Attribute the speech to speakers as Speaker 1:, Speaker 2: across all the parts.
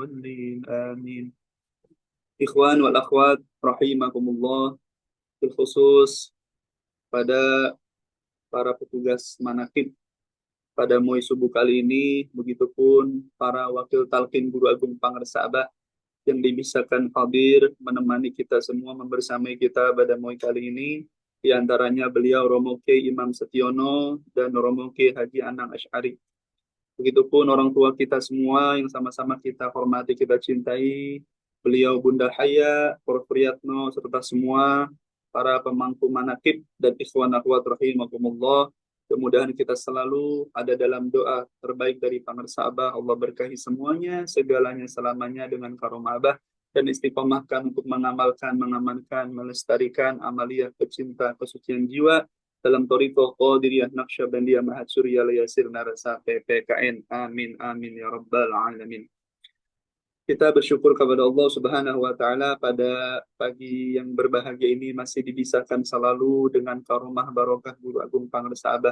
Speaker 1: الضالين آمين. Ikhwan wal akhwat rahimakumullah, terkhusus pada para petugas manakib pada MOI subuh kali ini, begitupun para wakil talqin Guru Agung Pangersabah yang dibisarkan hadir menemani kita semua, membersamai kita pada MOI kali ini, di antaranya beliau Romo Kiai Imam Setiono dan Romo Kiai Haji Anang Asy'ari. Begitupun orang tua kita semua yang sama-sama kita hormati, kita cintai, beliau Bunda Haya, Prof. Priyatno, serta semua para pemangku manakib dan ikhwan akhwat rahimakumullah. Kemudahan kita selalu ada dalam doa terbaik dari Pangersabah. Allah berkahi semuanya, segalanya selamanya dengan karomah dan istiqomahkan untuk mengamalkan, mengamankan, melestarikan amaliyah pecinta kesucian jiwa dalam Thariqah Qadiriyah Naqsyabandiyah Mahadsuriya Yasir Narasa PPKN. Amin amin ya rabbal alamin. Kita bersyukur kepada Allah Subhanahu wa taala pada pagi yang berbahagia ini masih dibisarkan selalu dengan karomah barokah Guru Agung Pangersabah.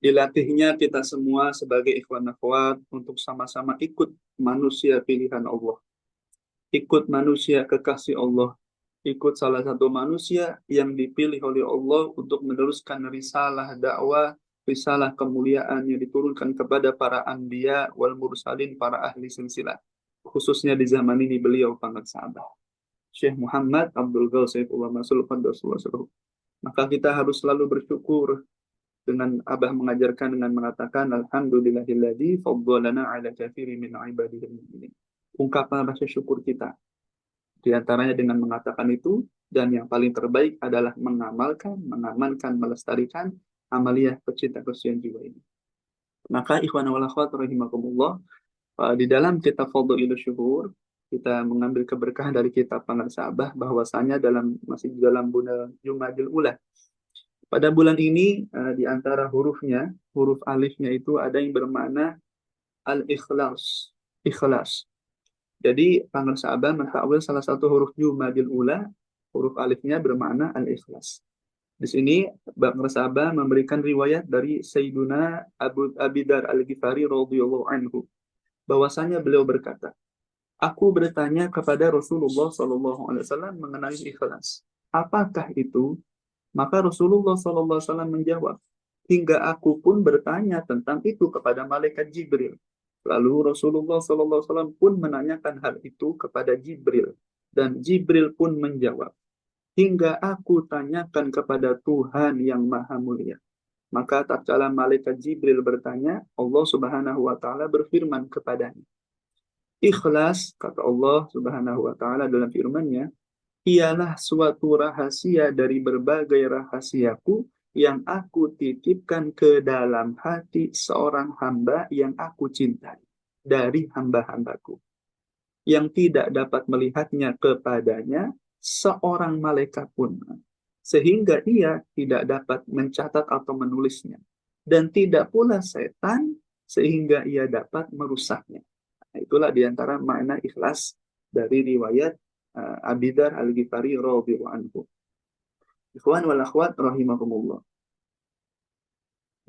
Speaker 1: Dilatihnya kita semua sebagai ikhwan akhwat untuk sama-sama ikut manusia pilihan Allah. Ikut manusia kekasih Allah, ikut salah satu manusia yang dipilih oleh Allah untuk meneruskan risalah dakwah, risalah kemuliaan yang diturunkan kepada para anbiya wal mursalin, para ahli silsilah. Khususnya di zaman ini beliau Pangersabah, Syekh Muhammad Abdul Ghal Saifullah Masul Qaddasullah Sirruh. Maka kita harus selalu bersyukur dengan Abah mengajarkan dengan mengatakan alhamdulillahilladzi faddalana ala katsiri min ibadihil mu'minin. Ungkapan rasa syukur kita di antaranya dengan mengatakan itu, dan yang paling terbaik adalah mengamalkan, mengamankan, melestarikan amaliyah pecinta kesucian jiwa ini. Maka ikhwan wal akhwat rahimakumullah, di dalam kitab Fadhailus Syuhur kita mengambil keberkahan dari kitab Pangersabah bahwasanya masih dalam bulan Jumadil Ula. Pada bulan ini di antara hurufnya, huruf alifnya itu ada yang bermakna al-ikhlas, ikhlas. Jadi Pangersabah mentakwil salah satu huruf Jumadil Ula, huruf alifnya bermakna al-ikhlas. Di sini Pangersabah memberikan riwayat dari Sayyiduna Abu Abidar Al-Ghifari radhiyallahu anhu, bahwasanya beliau berkata, aku bertanya kepada Rasulullah SAW mengenai ikhlas. Apakah itu? Maka Rasulullah SAW menjawab, hingga aku pun bertanya tentang itu kepada malaikat Jibril. Lalu Rasulullah SAW pun menanyakan hal itu kepada Jibril. Dan Jibril pun menjawab, hingga aku tanyakan kepada Tuhan yang Maha Mulia. Maka tatkala malaikat Jibril bertanya, Allah Subhanahu wa taala berfirman kepadanya. Ikhlas, kata Allah Subhanahu wa taala dalam firman-Nya, ialah suatu rahasia dari berbagai rahasiaku yang aku titipkan ke dalam hati seorang hamba yang aku cintai dari hamba-hambaku, yang tidak dapat melihatnya kepadanya seorang malaikat pun, sehingga ia tidak dapat mencatat atau menulisnya, dan tidak pula setan sehingga ia dapat merusaknya. Nah, itulah diantara makna ikhlas dari riwayat Abidar Al-Ghifari radhiyallahu anhu. Ikhwan wal akhwat rahimakumullah.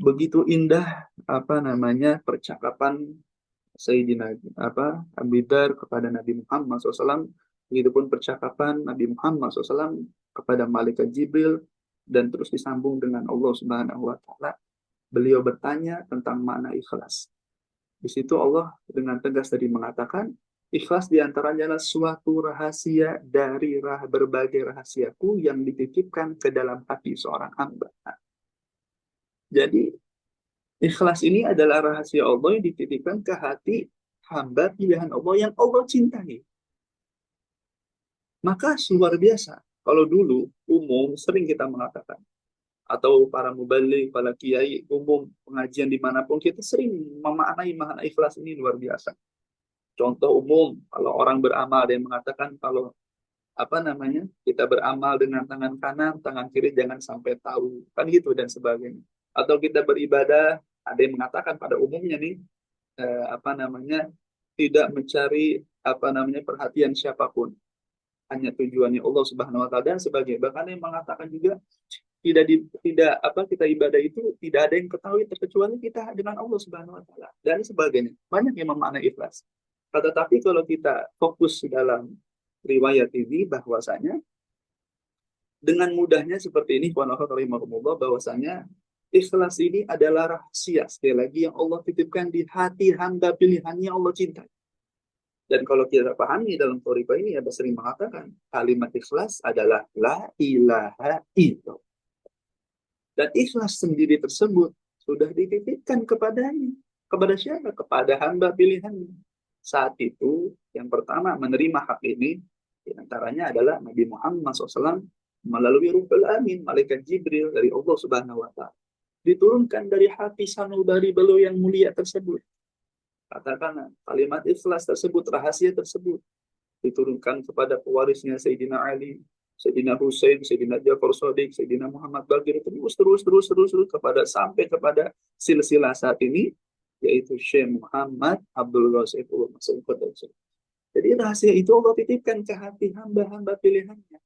Speaker 1: Begitu indah percakapan Sayyidina Abidar kepada Nabi Muhammad SAW, begitupun percakapan Nabi Muhammad SAW kepada malaikat Jibril, dan terus disambung dengan Allah Subhanahu wa taala. Beliau bertanya tentang makna ikhlas. Di situ Allah dengan tegas tadi mengatakan, ikhlas diantaranya adalah suatu rahasia dari berbagai rahasiaku yang dititipkan ke dalam hati seorang hamba. Jadi ikhlas ini adalah rahasia Allah yang dititipkan ke hati hamba pilihan Allah yang Allah cintai. Maka luar biasa. Kalau dulu umum sering kita mengatakan, atau para mubaligh, para kiai umum pengajian dimanapun, kita sering memaknai makna ikhlas ini luar biasa. Contoh umum, kalau orang beramal, ada yang mengatakan kalau kita beramal dengan tangan kanan, tangan kiri jangan sampai tahu, kan gitu dan sebagainya. Atau kita beribadah, ada yang mengatakan pada umumnya nih, tidak mencari perhatian siapapun, hanya tujuannya Allah Subhanahu Wa Taala dan sebagainya. Bahkan yang mengatakan juga kita ibadah itu tidak ada yang ketahui terkecuali kita dengan Allah Subhanahu Wa Taala dan sebagainya. Banyak yang memaknai ikhlas. Tetapi kalau kita fokus dalam riwayat ini bahwasanya dengan mudahnya seperti ini, bahwasanya ikhlas ini adalah rahasia sekali lagi yang Allah titipkan di hati hamba pilihannya Allah cintai. Dan kalau kita pahami dalam Thariqah ini, ada sering mengatakan kalimat ikhlas adalah la ilaha illallah. Dan ikhlas sendiri tersebut sudah dititipkan kepadanya. Kepada siapa? Kepada hamba pilihannya. Saat itu, yang pertama menerima hak ini, diantaranya adalah Nabi Muhammad SAW melalui Ruhul Amin, Malaikat Jibril dari Allah Subhanahu Wa Taala. Diturunkan dari hati sanubari beliau yang mulia tersebut. Katakanlah kalimat ikhlas tersebut, rahasia tersebut diturunkan kepada pewarisnya Sayyidina Ali, Sayyidina Hussein, Sayyidina Ja'far Shadiq, Sayyidina Muhammad Baqir, terus kepada sampai kepada silsilah saat ini, yaitu Syekh Muhammad Abdul Ghazifullah Masud. Jadi rahasia itu Allah titipkan ke hati hamba-hamba pilihannya.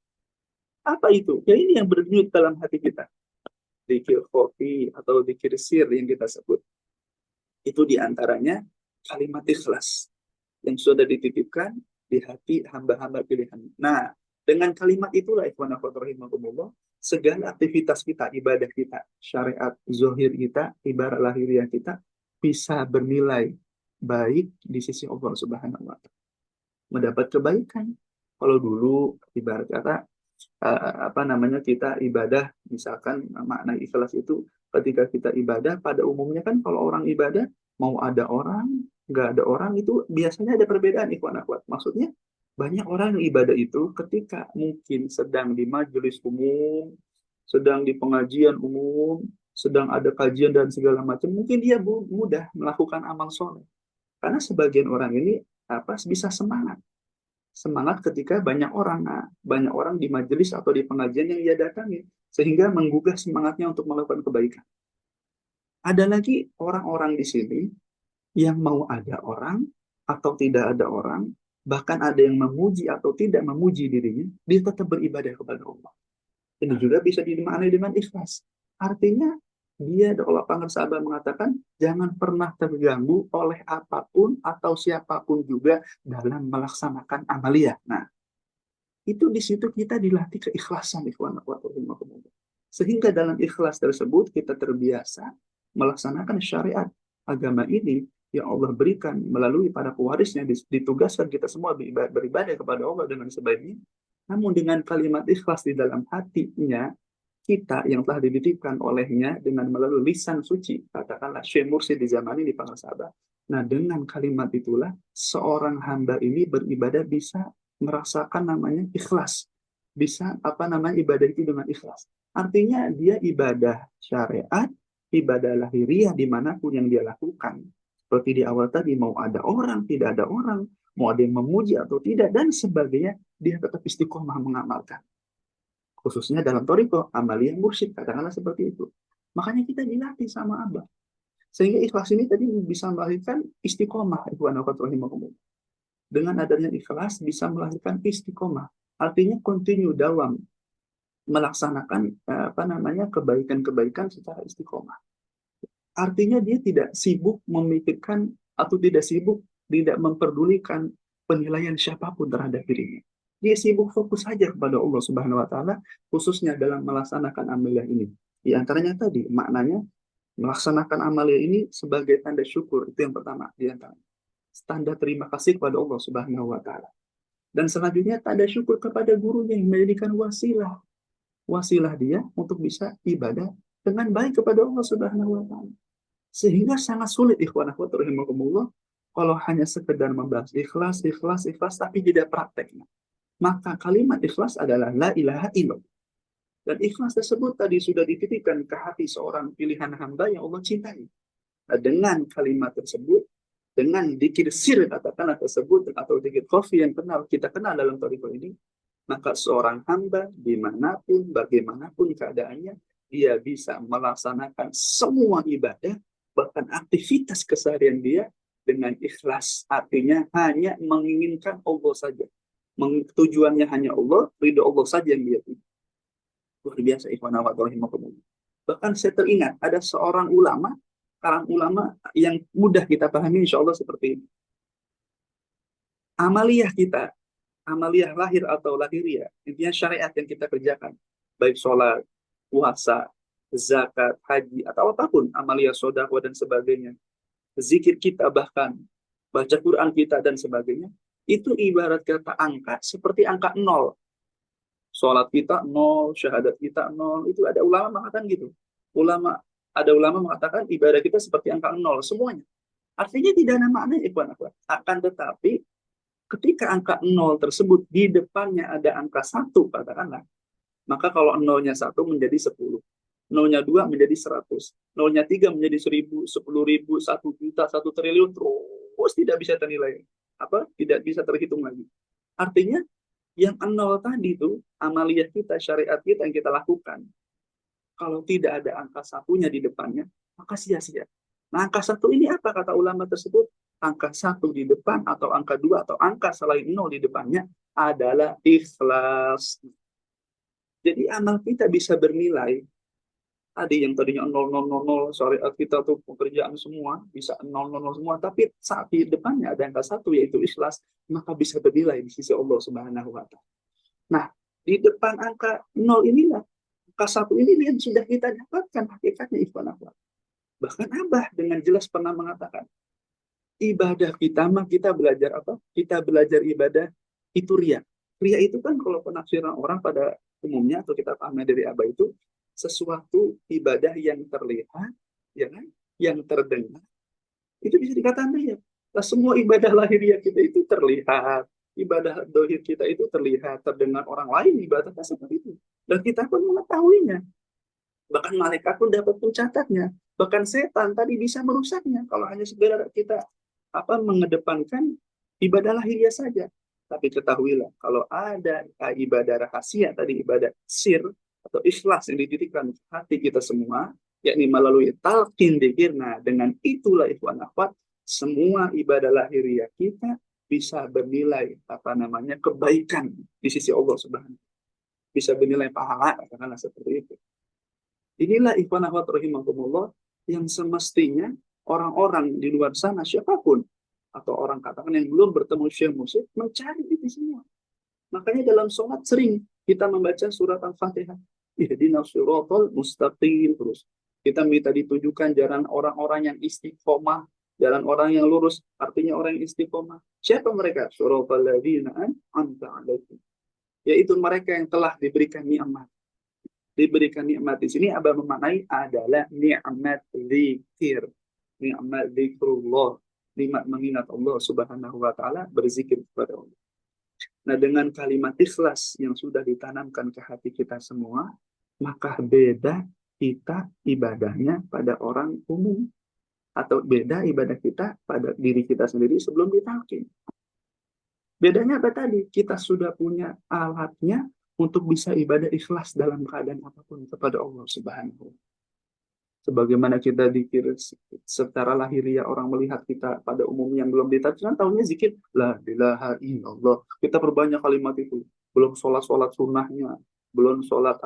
Speaker 1: Apa itu? Ya ini yang berdenyut dalam hati kita. Zikir khofi atau zikir sir yang kita sebut. Itu diantaranya kalimat ikhlas yang sudah dititipkan di hati hamba-hamba pilihan. Nah, dengan kalimat itulah ikhwan akhwat rahimakumullah, segala aktivitas kita, ibadah kita, syariat zohir kita, ibarat lahiriah kita bisa bernilai baik di sisi Allah Subhanahu wa taala. Mendapat kebaikan. Kalau dulu ibarat kata kita ibadah, misalkan makna ikhlas itu ketika kita ibadah pada umumnya kan kalau orang ibadah mau ada orang nggak ada orang itu biasanya ada perbedaan ikhwan akhwat. Maksudnya banyak orang yang ibadah itu ketika mungkin sedang di majelis umum, sedang di pengajian umum, sedang ada kajian dan segala macam, mungkin dia mudah melakukan amal soleh. Karena sebagian orang ini bisa semangat ketika banyak orang di majelis atau di pengajian yang ia datangi, sehingga menggugah semangatnya untuk melakukan kebaikan. Ada lagi orang-orang di sini yang mau ada orang atau tidak ada orang, bahkan ada yang memuji atau tidak memuji dirinya, dia tetap beribadah kepada Allah. Ini juga bisa dimaknai dengan ikhlas. Artinya, dia kalau Pangeran Sahabat mengatakan, jangan pernah terganggu oleh apapun atau siapapun juga dalam melaksanakan amaliyah. Nah, itu di situ kita dilatih keikhlasan, ikhwan akhwat rahimakumullah. Sehingga dalam ikhlas tersebut kita terbiasa melaksanakan syariat agama ini yang Allah berikan melalui para pewarisnya, ditugaskan kita semua beribadah kepada Allah dengan sebaiknya. Namun dengan kalimat ikhlas di dalam hatinya kita yang telah dititipkan olehnya dengan melalui lisan suci, katakanlah Syekh Mursyid di zaman ini para sahabat. Nah, dengan kalimat itulah seorang hamba ini beribadah bisa merasakan namanya ikhlas. Bisa ibadah itu dengan ikhlas. Artinya dia ibadah syariat, ibadah lahiriah dimanapun yang dia lakukan. Seperti di awal tadi, mau ada orang, tidak ada orang, mau ada yang memuji atau tidak, dan sebagainya, dia tetap istiqomah mengamalkan. Khususnya dalam Thariqah, amaliyah mursyid, katakanlah seperti itu. Makanya kita dilatih sama Abah. Sehingga ikhlas ini tadi bisa melahirkan istiqomah. Dengan adanya ikhlas bisa melahirkan istiqomah. Artinya continue dawam melaksanakan kebaikan-kebaikan secara istiqomah. Artinya dia tidak sibuk memikirkan atau tidak memperdulikan penilaian siapapun terhadap dirinya. Dia sibuk fokus saja kepada Allah Subhanahu wa taala, khususnya dalam melaksanakan amaliyah ini. Di antaranya tadi maknanya melaksanakan amaliyah ini sebagai tanda syukur, itu yang pertama di antaranya. Tanda terima kasih kepada Allah Subhanahu wa taala. Dan selanjutnya tanda syukur kepada gurunya yang menjadikan wasilah dia untuk bisa ibadah dengan baik kepada Allah Subhanahu wa taala. Sehingga sangat sulit ikhwan akhwat rahimakumullah kalau hanya sekedar membahas ikhlas tapi tidak prakteknya. Maka kalimat ikhlas adalah la ilaha illallah. Dan ikhlas tersebut tadi sudah dititipkan ke hati seorang pilihan hamba yang Allah cintai. Nah, dengan kalimat tersebut, dengan dzikir sir katakanlah tersebut, atau dzikir khafi yang kita kenal dalam Thariqah ini, maka seorang hamba dimanapun, bagaimanapun keadaannya, dia bisa melaksanakan semua ibadah, bahkan aktivitas keseharian dia dengan ikhlas. Artinya hanya menginginkan Allah saja. Tujuannya hanya Allah, ridho Allah saja yang dia tuju. Luar biasa ikhwan akhwat rahimakumullah. Bahkan saya teringat ada seorang ulama, kalangan ulama yang mudah kita pahami insya Allah seperti ini. Amaliyah kita, amaliyah lahir atau lahiriah, intinya syariat yang kita kerjakan, baik sholat, puasa, zakat, haji, atau apapun, amaliyah sodaqah dan sebagainya, zikir kita bahkan, baca Quran kita dan sebagainya, itu ibarat kata angka, seperti angka nol. Sholat kita nol, syahadat kita nol, itu ada ulama mengatakan gitu. Ulama, ada ulama mengatakan ibadah kita seperti angka nol, semuanya. Artinya tidak ada makna, ikhwan akhwat. Akan tetapi, ketika angka nol tersebut di depannya ada angka satu, katakanlah, maka kalau nolnya satu menjadi 10, nolnya dua menjadi 100, nolnya tiga menjadi 1000, 10.000, 1 juta, 1 triliun, terus tidak bisa ternilai, apa? Tidak bisa terhitung lagi. Artinya yang nol tadi itu amaliyah kita, syariat kita yang kita lakukan, kalau tidak ada angka satunya di depannya, maka sia-sia. Nah, angka satu ini apa kata ulama tersebut? Angka satu di depan atau angka dua atau angka selain nol di depannya adalah ikhlas. Jadi amal kita bisa bernilai. Tadi yang tadinya 0000, syariat kita tuh pekerjaan semua bisa 000 semua, tapi saat di depannya ada angka satu yaitu ikhlas, maka bisa bernilai di sisi Allah Subhanahu wa taala. Nah, di depan angka nol inilah, angka satu ini yang sudah kita dapatkan hakikatnya, ikhwan akhwat. Bahkan Abah dengan jelas pernah mengatakan, ibadah kita mah kita belajar apa? Kita belajar ibadah itu ria. Ria itu kan kalau penafsiran orang pada umumnya atau kita pahami dari Abah itu sesuatu ibadah yang terlihat, ya kan? Yang terdengar, itu bisa dikatakan ria. Nah, semua ibadah lahiriah kita itu terlihat, ibadah dohir kita itu terlihat, terdengar orang lain ibadahnya seperti itu. Dan kita pun mengetahuinya. Bahkan malaikat pun dapat mencatatnya. Bahkan setan tadi bisa merusaknya kalau hanya sekedar kita mengedepankan ibadah lahiriah saja. Tapi ketahuilah, kalau ada ibadah rahasia tadi, ibadah sir atau ikhlas yang dititipkan hati kita semua, yakni melalui talqin dzikir. Nah, dengan itulah ikhwan akhwat, semua ibadah lahiriah kita bisa bernilai kebaikan di sisi Allah Subhanahu. Bisa bernilai pahala, katakanlah seperti itu. Inilah ikhwan akhwat rahimakumullah yang semestinya orang-orang di luar sana siapapun atau orang katakan yang belum bertemu Syekh Mursyid mencari itu semua. Makanya dalam sholat sering kita membaca surat Al-Fatihah. Ihdinas siratal mustaqim, terus kita minta ditujukan jalan orang-orang yang istiqomah, jalan orang yang lurus, artinya orang yang istiqomah. Siapa mereka? Suratal ladzina an'amta 'alaihim. Yaitu mereka yang telah diberikan nikmat. Diberikan nikmat di sini Abah memaknai adalah nikmat zikir, nikmat zikrullah, nikmat mengingat Allah Subhanahu wa taala, berzikir kepada Allah. Nah, dengan kalimat ikhlas yang sudah ditanamkan ke hati kita semua, maka beda kita ibadahnya pada orang umum atau beda ibadah kita pada diri kita sendiri sebelum ditalqin. Bedanya apa tadi? Kita sudah punya alatnya untuk bisa ibadah ikhlas dalam keadaan apapun kepada Allah Subhanahu. Sebagaimana kita dikir secara lahiriah orang melihat kita pada umumnya yang belum ditajkan, tahunya zikir la ilaha illallah. Kita perbanyak kalimat itu. Belum sholat-sholat sunnahnya, belum sholat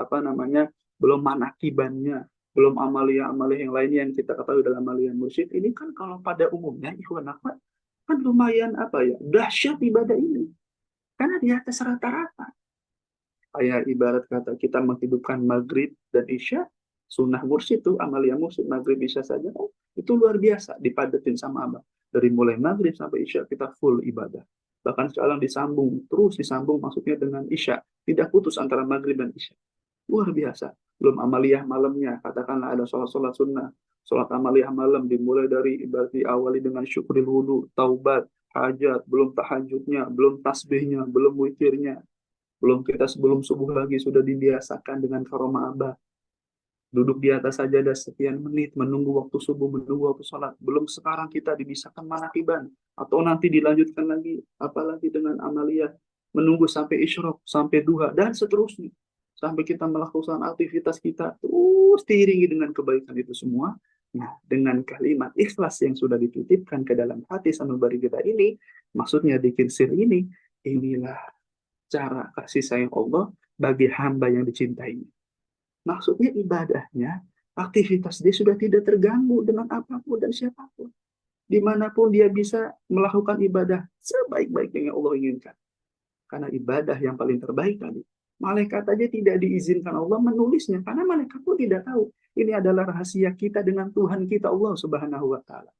Speaker 1: belum manakibannya, belum amalia-amalia yang lainnya yang kita ketahui dalam amalia mursyid. Ini kan kalau pada umumnya ikhwan akhwat kan lumayan dahsyat ibadah ini. Karena di atas rata-rata. Kayak ibarat kata kita menghidupkan maghrib dan isya, sunnah mursyid itu, amalia mursyid, maghrib isya saja, itu luar biasa, dipadetin sama Abah. Dari mulai maghrib sampai isya kita full ibadah. Bahkan sekarang terus disambung maksudnya dengan isya. Tidak putus antara maghrib dan isya. Luar biasa. Belum amaliyah malamnya, katakanlah ada sholat-sholat sunnah. Sholat amaliyah malam dimulai dari ibarat diawali dengan syukril wudu, taubat, hajat, belum tahajudnya, belum tasbihnya, belum witirnya. Belum kita sebelum subuh lagi sudah dibiasakan dengan karomah Abah. Duduk di atas sajadah sekian menit, menunggu waktu subuh, menunggu waktu sholat. Belum sekarang kita dibisakan manakiban. Atau nanti dilanjutkan lagi, apalagi dengan amaliyah. Menunggu sampai isyraq, sampai duha, dan seterusnya. Sampai kita melakukan aktivitas kita, terus diiringi dengan kebaikan itu semua. Nah, dengan kalimat ikhlas yang sudah dititipkan ke dalam hati sanubari kita ini, maksudnya dzikir sir ini, inilah cara kasih sayang Allah bagi hamba yang dicintainya. Maksudnya ibadahnya, aktivitas dia sudah tidak terganggu dengan apapun dan siapapun. dimanapun dia bisa melakukan ibadah sebaik-baiknya yang Allah inginkan. Karena ibadah yang paling terbaik tadi. Malaikat aja tidak diizinkan Allah menulisnya, karena malaikat pun tidak tahu. Ini adalah rahasia kita dengan Tuhan kita Allah Subhanahu wa Ta'ala.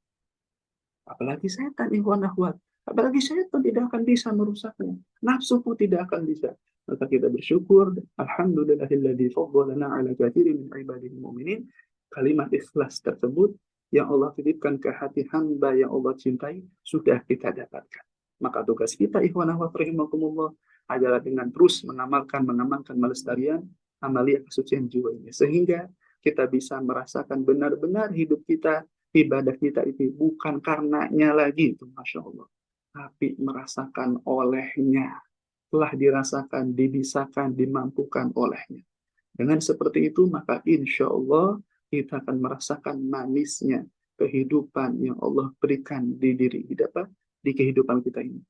Speaker 1: Apalagi setan, ikhwan akhwat. Apalagi setan tidak akan bisa merusaknya. Nafsu pun tidak akan bisa. Maka kita bersyukur, alhamdulillahilladzi faddalana ala katsirin min ibadihi mu'minin. Kalimat ikhlas tersebut yang Allah titipkan ke hati hamba yang Allah cintai sudah kita dapatkan. Maka tugas kita ikhwan akhwat rahimakumullah adalah dengan terus mengamalkan melestarian amalia kesucian jiwa ini, sehingga kita bisa merasakan benar-benar hidup kita, ibadah kita itu bukan karenanya lagi, itu Masya Allah, tapi merasakan olehnya, telah dirasakan, dibisakan, dimampukan olehnya. Dengan seperti itu, maka insya Allah kita akan merasakan manisnya kehidupan yang Allah berikan di diri kita, di kehidupan kita ini.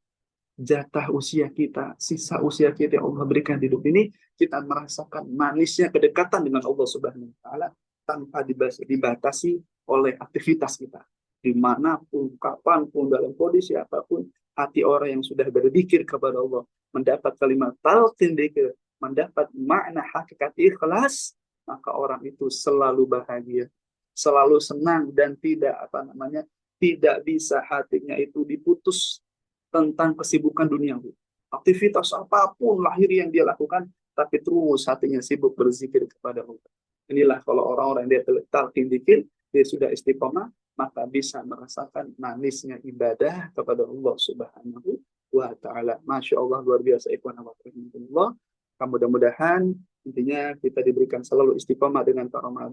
Speaker 1: Jatah usia kita, sisa usia kita yang Allah berikan di hidup ini, kita merasakan manisnya kedekatan dengan Allah Subhanahu wa Ta'ala tanpa dibatasi oleh aktivitas kita. Dimanapun, kapanpun, dalam kondisi apapun, hati orang yang sudah berzikir kepada Allah, mendapat kalimat talqin dzikir, mendapat makna hakikat ikhlas, maka orang itu selalu bahagia, selalu senang, dan tidak bisa hatinya itu diputus tentang kesibukan duniawi. Aktivitas apapun lahir yang dia lakukan, tapi terus hatinya sibuk berzikir kepada Allah. Inilah kalau orang-orang dia talqin dzikir, dia sudah istiqomah, maka bisa merasakan manisnya ibadah kepada Allah Subhanahu wa Ta'ala. Masya Allah, luar biasa ikhwan Allah. Mudah-mudahan intinya kita diberikan selalu istiqomah dengan karomah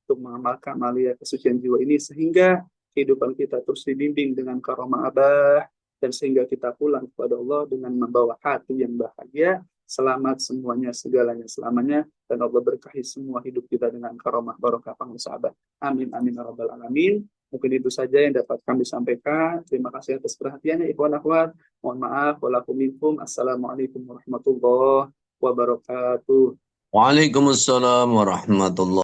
Speaker 1: untuk mengamalkan amalia kesucian jiwa ini, sehingga kehidupan kita terus dibimbing dengan karomah abah, dan sehingga kita pulang kepada Allah dengan membawa hati yang bahagia, selamat semuanya, segalanya selamanya, dan Allah berkahi semua hidup kita dengan karomah barokah pangsahabat. Amin amin ya rabbal alamin. Mungkin itu saja yang dapat kami sampaikan. Terima kasih atas perhatiannya ikhwan akhwat. Mohon maaf walakum minkum. Assalamualaikum warahmatullahi wabarakatuh.
Speaker 2: Waalaikumsalam warahmatullahi